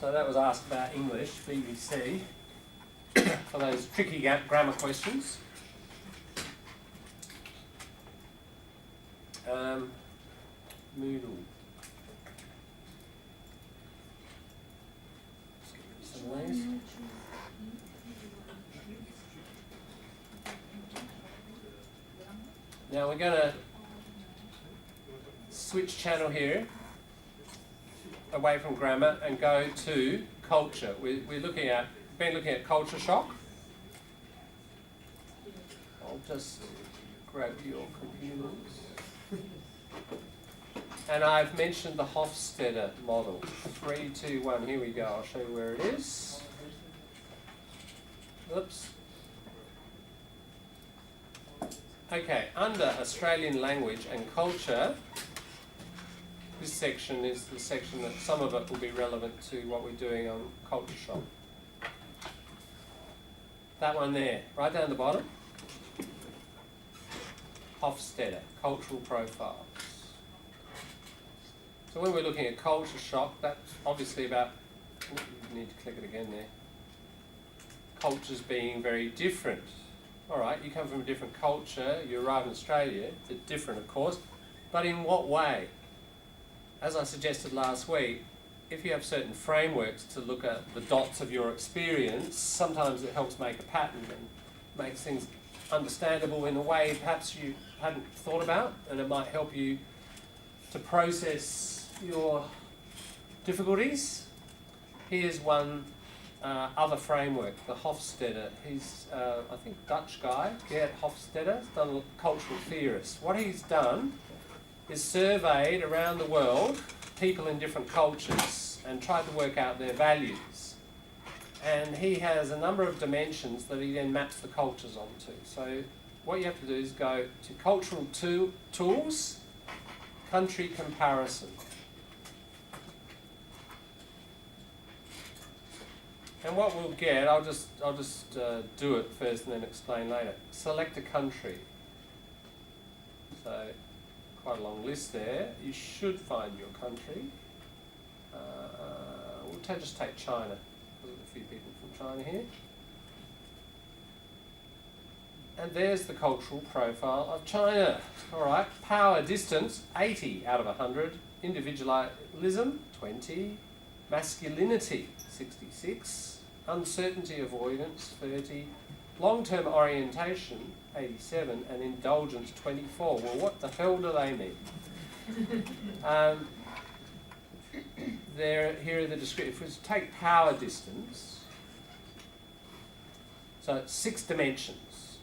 So that was asked about English, BBC, for those tricky grammar questions. Moodle. Let's get rid of some of these. Now we're going to switch channel here, away from grammar, and go to culture. We're been looking at culture shock. I'll just grab your computers. And I've mentioned the Hofstadter model. 3, 2, 1, here we go. I'll show you where it is. Oops. Okay, under Australian language and culture, this section is the section that some of it will be relevant to what we're doing on culture shock. That one there, right down the bottom. Hofstadter, cultural profiles. So when we're looking at culture shock, that's obviously about, you need to click it again there, cultures being very different. All right, you come from a different culture, you arrive in Australia, they're different of course, but in what way? As I suggested last week, if you have certain frameworks to look at the dots of your experience, sometimes it helps make a pattern and makes things understandable in a way perhaps you hadn't thought about, and it might help you to process your difficulties. Here's one other framework, the Hofstadter. He's, I think, Dutch guy, Geert Hofstadter, done a cultural theorist. What he's done is surveyed around the world people in different cultures and tried to work out their values. And he has a number of dimensions that he then maps the cultures onto. So what you have to do is go to cultural tools, country comparison. And what we'll get, I'll just do it first and then explain later. Select a country. So quite a long list there. You should find your country. We'll just take China. There's a few people from China here. And there's the cultural profile of China. All right, power distance, 80 out of 100. Individualism, 20. Masculinity, 66. Uncertainty avoidance, 30. Long-term orientation, 87. And indulgence, 24. Well, what the hell do they mean? Here are the descriptions. If we take power distance, so it's 6 dimensions.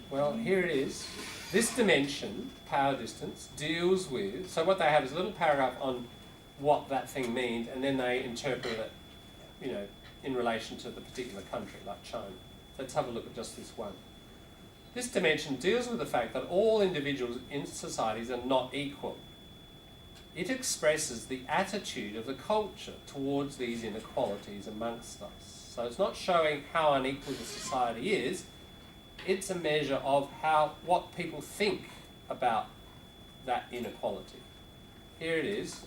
Well, here it is. This dimension, power distance, deals with, so what they have is a little paragraph on what that thing means, and then they interpret it, you know, in relation to the particular country, like China. Let's have a look at just this one. This dimension deals with the fact that all individuals in societies are not equal. It expresses the attitude of the culture towards these inequalities amongst us. So it's not showing how unequal the society is, it's a measure of what people think about that inequality. Here it is.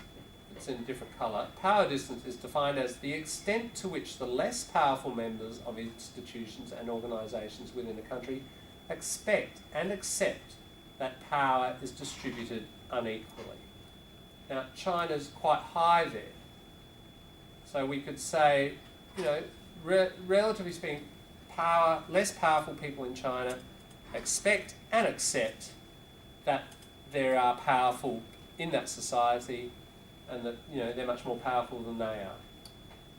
It's in a different colour. Power distance is defined as the extent to which the less powerful members of institutions and organisations within a country expect and accept that power is distributed unequally. Now, China's quite high there. So we could say, you know, relatively speaking, less powerful people in China expect and accept that there are powerful in that society, and that, you know, they're much more powerful than they are.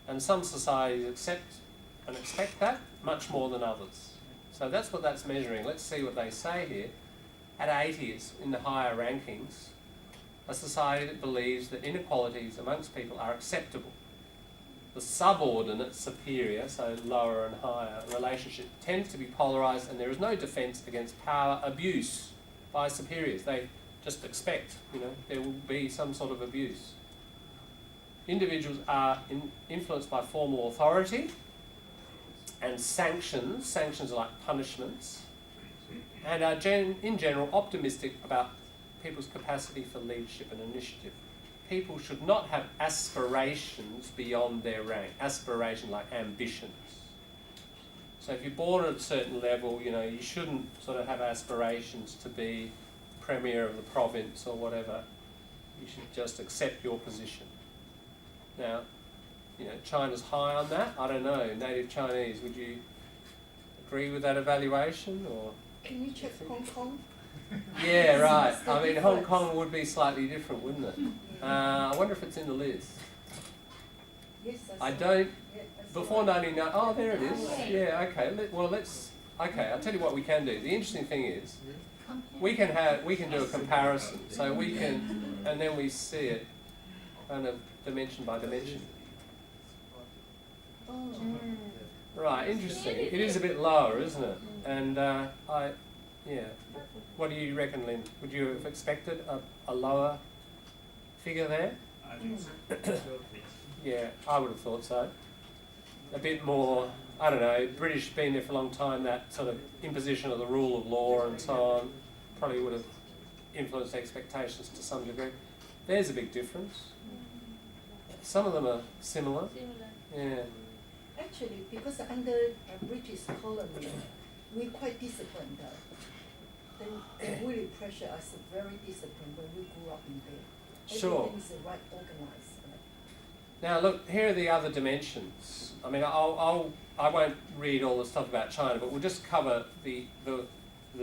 And some societies accept and expect that much more than others. So that's what that's measuring. Let's see what they say here. At 80, it's in the higher rankings, a society that believes that inequalities amongst people are acceptable. The subordinate superior, so lower and higher relationship, tends to be polarised, and there is no defence against power abuse by superiors. They just expect, you know, there will be some sort of abuse. Individuals are influenced by formal authority and sanctions. Sanctions are like punishments, and are in general optimistic about people's capacity for leadership and initiative. people should not have aspirations beyond their rank. Aspiration like ambitions. So if you're born at a certain level, you know, you shouldn't sort of have aspirations to be premier of the province or whatever. You should just accept your position. Now, you know, China's high on that. I don't know. Native Chinese, would you agree with that evaluation, or? Can you check Hong Kong? Yeah, right. I mean, Hong Kong would be slightly different, wouldn't it? I wonder if it's in the list. Yes, I don't. Before 1990. Oh, there it is. Yeah. Okay. Let's. Okay. I'll tell you what we can do. The interesting thing is, we can do a comparison. So we can, and then we see it, kind of dimension by dimension. Oh. Right. Interesting. It is a bit lower, isn't it? And yeah. What do you reckon, Lynn? Would you have expected a lower figure there? I think so. Yeah, I would have thought so. A bit more, I don't know, British been there for a long time, that sort of imposition of the rule of law and so on probably would have influenced expectations to some degree. There's a big difference. Some of them are similar. Yeah. Actually, because under British colony, we're quite disciplined. They really pressure us very disciplined when we grew up in there. Sure. Everything's right organized. Now look, here are the other dimensions. I mean, I won't read all the stuff about China, but we'll just cover the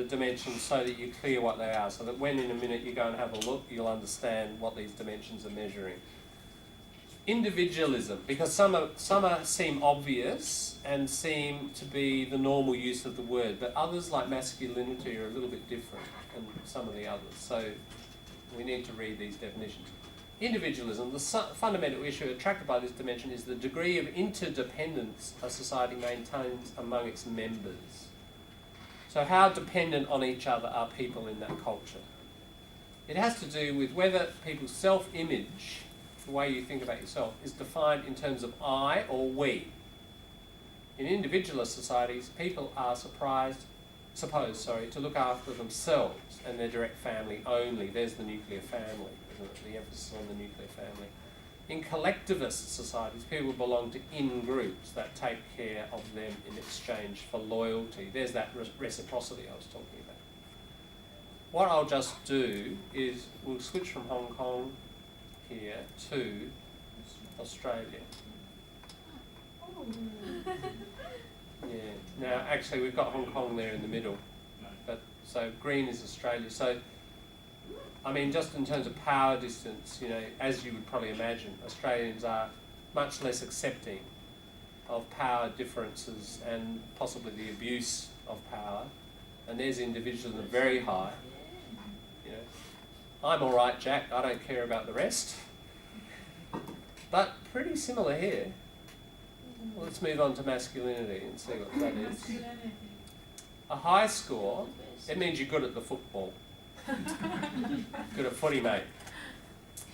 dimensions so that you're clear what they are, so that when in a minute you go and have a look, you'll understand what these dimensions are measuring. Individualism, because some seem obvious and seem to be the normal use of the word, but others like masculinity are a little bit different than some of the others. So we need to read these definitions. Individualism, the fundamental issue attracted by this dimension is the degree of interdependence a society maintains among its members. So how dependent on each other are people in that culture? It has to do with whether people's self-image, the way you think about yourself, is defined in terms of I or we. In individualist societies, people are supposed to look after themselves and their direct family only. There's the nuclear family, isn't it? The emphasis on the nuclear family. In collectivist societies, people belong to in-groups that take care of them in exchange for loyalty. There's that reciprocity I was talking about. What I'll just do is we'll switch from Hong Kong here to Australia. Yeah. Now, actually, we've got Hong Kong there in the middle, but so green is Australia. So, I mean, just in terms of power distance, you know, as you would probably imagine, Australians are much less accepting of power differences and possibly the abuse of power, and there's individualism very high. You know, I'm all right, Jack. I don't care about the rest. But pretty similar here. Well, let's move on to masculinity and see what that is. A high score, it means you're good at the football. Good at footy, mate.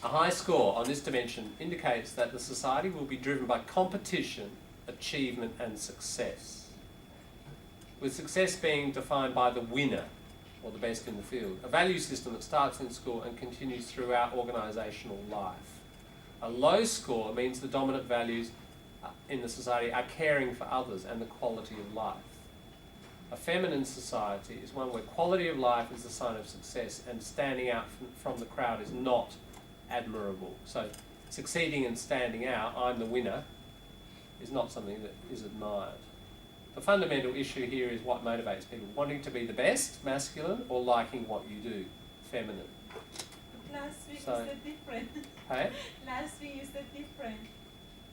A high score on this dimension indicates that the society will be driven by competition, achievement and success. With success being defined by the winner, or the best in the field. A value system that starts in school and continues throughout organisational life. A low score means the dominant values in the society are caring for others and the quality of life. A feminine society is one where quality of life is a sign of success and standing out from the crowd is not admirable. So succeeding and standing out, I'm the winner, is not something that is admired. The fundamental issue here is what motivates people. Wanting to be the best, masculine, or liking what you do, feminine. Last week So- you said different. Hey? Last week you said different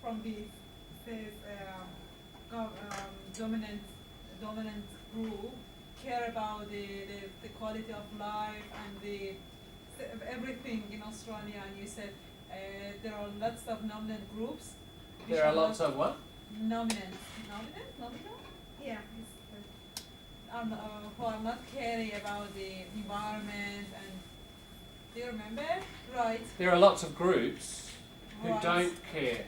from this. Says dominant group care about the quality of life and everything in Australia, and you said there are lots of dominant groups. There are lots of what? Nominal? Yeah. Who are not caring about the environment and. Do you remember? Right. There are lots of groups who Right. don't care.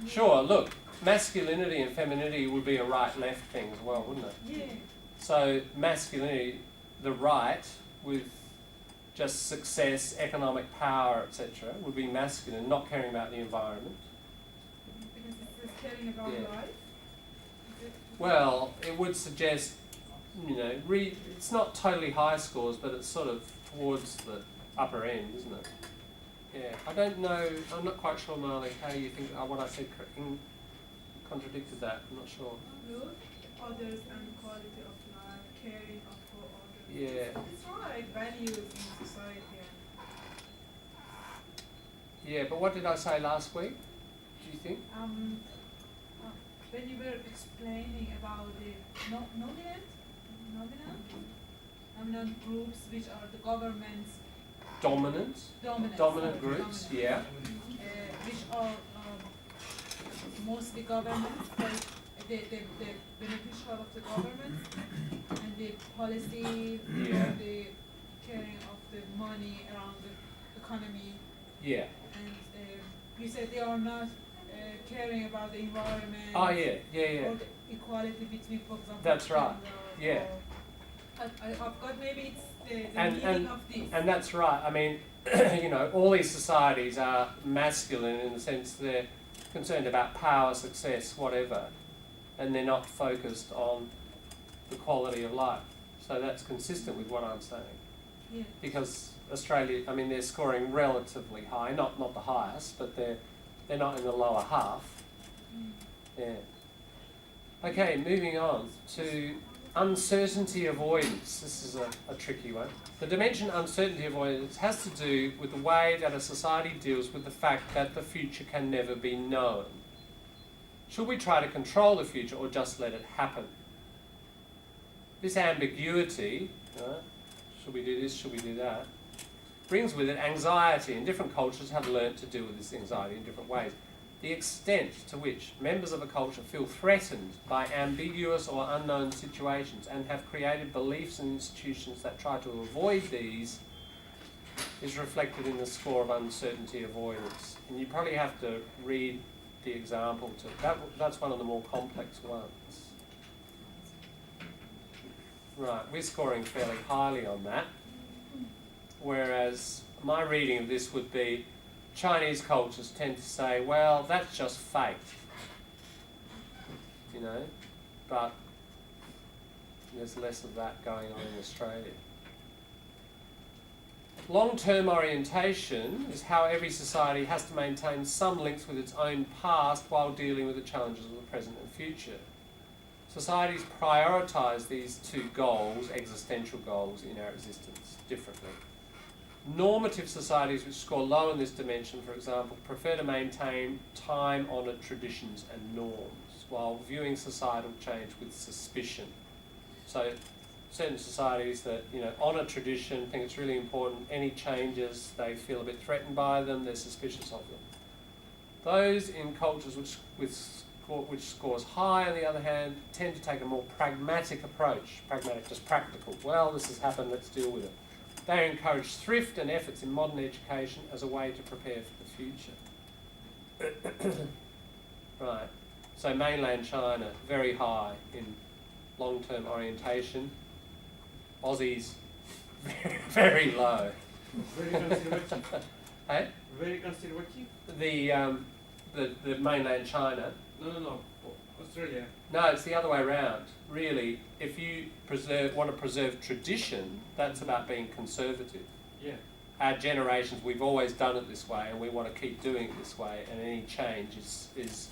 Sure, look, masculinity and femininity would be a right-left thing as well, wouldn't it? Yeah. So masculinity, the right, with just success, economic power, etc., would be masculine, not caring about the environment. Because it's caring about Yeah. life. Is it- Well, it would suggest, you know, it's not totally high scores, but it's sort of towards the upper end, isn't it? Yeah, I don't know, I'm not quite sure, Marley, how you think what I said contradicted that, I'm not sure. Good, others and quality of life, caring for others. Yeah. It's right, values in society. Yeah, but what did I say last week, do you think? When you were explaining about the nominant groups, which are the governments, Dominant dominant groups, dominant, yeah. which are mostly governments, like the beneficial of the government and the policy, Yeah. the caring of the money around the economy, Yeah. and you said they are not caring about the environment. Oh, yeah, yeah, yeah. Or the equality between, for example, That's right. gender, Yeah. or I've got maybe it's the And- meaning of this. And that's right. I mean, you know, all these societies are masculine in the sense they're concerned about power, success, whatever, and they're not focused on the quality of life. So that's consistent with what I'm saying. Yeah. Because Australia, I mean, they're scoring relatively high, not the highest, but they're not in the lower half. Mm. Yeah. Okay, moving on to uncertainty avoidance. This is a tricky one. The dimension uncertainty avoidance has to do with the way that a society deals with the fact that the future can never be known. Should we try to control the future or just let it happen? This ambiguity, should we do this, should we do that, brings with it anxiety, and different cultures have learnt to deal with this anxiety in different ways. The extent to which members of a culture feel threatened by ambiguous or unknown situations and have created beliefs and institutions that try to avoid these is reflected in the score of uncertainty avoidance. And you probably have to read the example that's one of the more complex ones. Right, we're scoring fairly highly on that. Whereas my reading of this would be Chinese cultures tend to say, well, that's just fate, you know, but there's less of that going on in Australia. Long-term orientation is how every society has to maintain some links with its own past while dealing with the challenges of the present and future. Societies prioritise these two goals, existential goals, in our existence differently. Normative societies which score low in this dimension, for example, prefer to maintain time-honoured traditions and norms while viewing societal change with suspicion. So certain societies that, you know, honour tradition, think it's really important, any changes, they feel a bit threatened by them, they're suspicious of them. Those in cultures which scores high, on the other hand, tend to take a more pragmatic approach. Pragmatic, just practical. Well, this has happened, let's deal with it. They encourage thrift and efforts in modern education as a way to prepare for the future. Right. So mainland China, very high in long-term orientation. Aussies, very, very low. Very conservative. Hey? Very conservative. The mainland China. No. Australia. No, it's the other way around. Really, if you want to preserve tradition, that's about being conservative. Yeah. Our generations, we've always done it this way, and we want to keep doing it this way, and any change is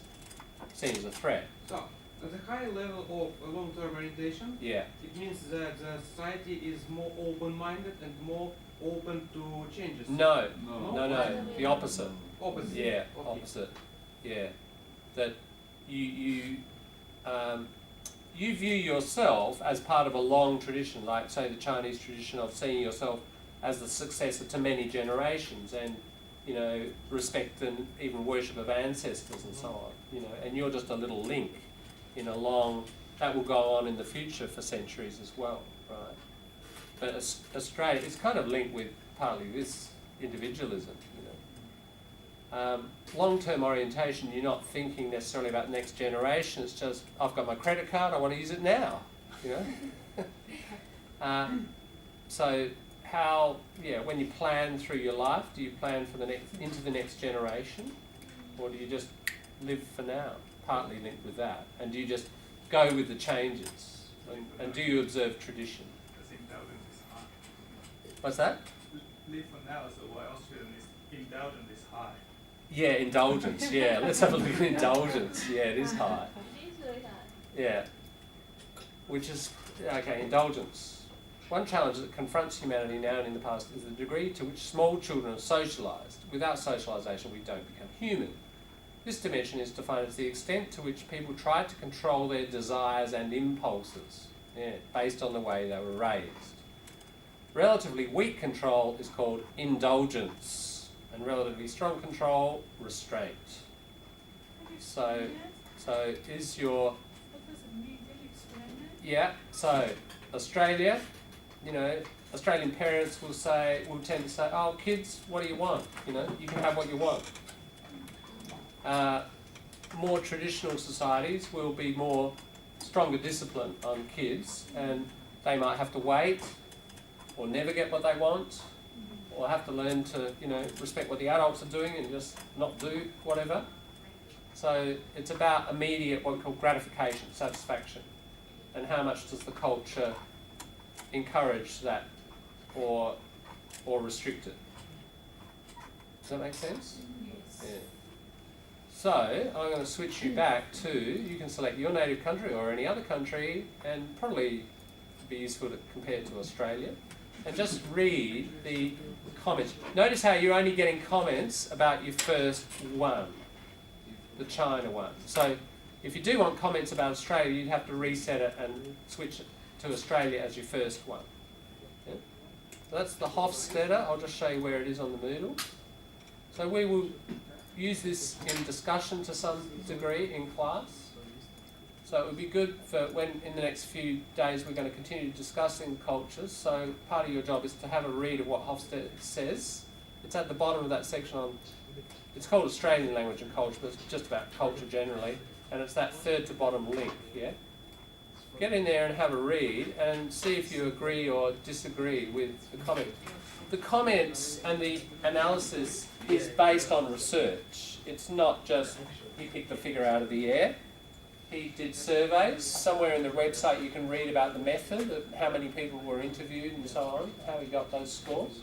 seen as a threat. So, at a high level of long-term orientation, Yeah. it means that the society is more open-minded and more open to changes. No, No? no, the opposite. Opposite. Yeah, Okay. opposite. Yeah, that you view yourself as part of a long tradition, like say the Chinese tradition of seeing yourself as the successor to many generations, and you know, respect and even worship of ancestors and so on. You know, and you're just a little link in a long that will go on in the future for centuries as well, right? But Australia is kind of linked with partly this individualism. Long-term orientation, you're not thinking necessarily about the next generation, it's just, I've got my credit card, I want to use it now, you know. So how, when you plan through your life, do you plan for into the next generation? Or do you just live for now? Partly linked with that. And do you just go with the changes? And do you observe tradition? What's that? Live for now, so why Australian is indulgence is high. Yeah, indulgence, yeah. Let's have a look at indulgence. Yeah, it is high. It is very high. Yeah. Which is, okay, indulgence. One challenge that confronts humanity now and in the past is the degree to which small children are socialised. Without socialisation, we don't become human. This dimension is defined as the extent to which people try to control their desires and impulses, based on the way they were raised. Relatively weak control is called indulgence, and relatively strong control, restraint. So is your... What does it mean? Can you explain it? Yeah, so Australia, Australian parents will tend to say, oh, kids, what do you want? You can have what you want. More traditional societies will be more stronger discipline on kids, and they might have to wait or never get what they want, or have to learn to, respect what the adults are doing and just not do whatever. So it's about immediate, what we call gratification, satisfaction. And how much does the culture encourage that or restrict it? Does that make sense? Yes. Yeah. So I'm going to switch you back to, you can select your native country or any other country, and probably be useful to compare to Australia. And just read the comments. Notice how you're only getting comments about your first one, the China one. So if you do want comments about Australia, you'd have to reset it and switch it to Australia as your first one. Yeah? So that's the Hofstadter. I'll just show you where it is on the Moodle. So we will use this in discussion to some degree in class. So it would be good for when in the next few days we're going to continue discussing cultures. So part of your job is to have a read of what Hofstadter says. It's at the bottom of that section on, it's called Australian Language and Culture, but it's just about culture generally. And it's that third to bottom link, yeah? Get in there and have a read and see if you agree or disagree with the comment. The comments and the analysis is based on research. It's not just he picked the figure out of the air. He did surveys. Somewhere in the website you can read about the method, of how many people were interviewed and so on, how he got those scores.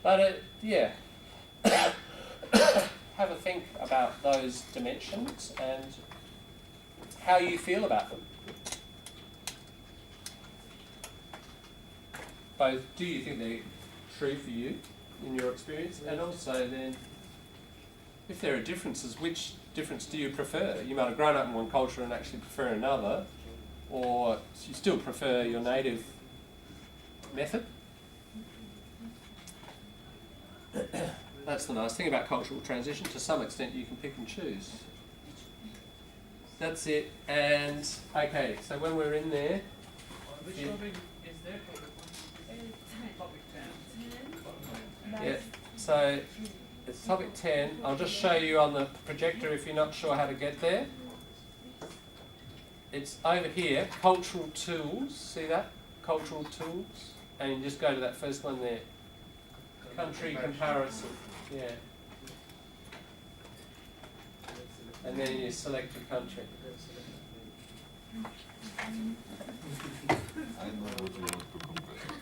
But have a think about those dimensions and how you feel about them. Both, do you think they're true for you in your experience, and also then, if there are differences, which difference do you prefer? You might have grown up in one culture and actually prefer another, or you still prefer your native method. That's the nice thing about cultural transition. To some extent, you can pick and choose. That's it. And okay, so when we're in there, Which Yeah. topic is there? Topic 10. yeah. So it's topic 10. I'll just show you on the projector if you're not sure how to get there. It's over here, cultural tools. See that? Cultural tools. And you just go to that first one there. Country comparison. Yeah. And then you select your country. I know what you want to compare.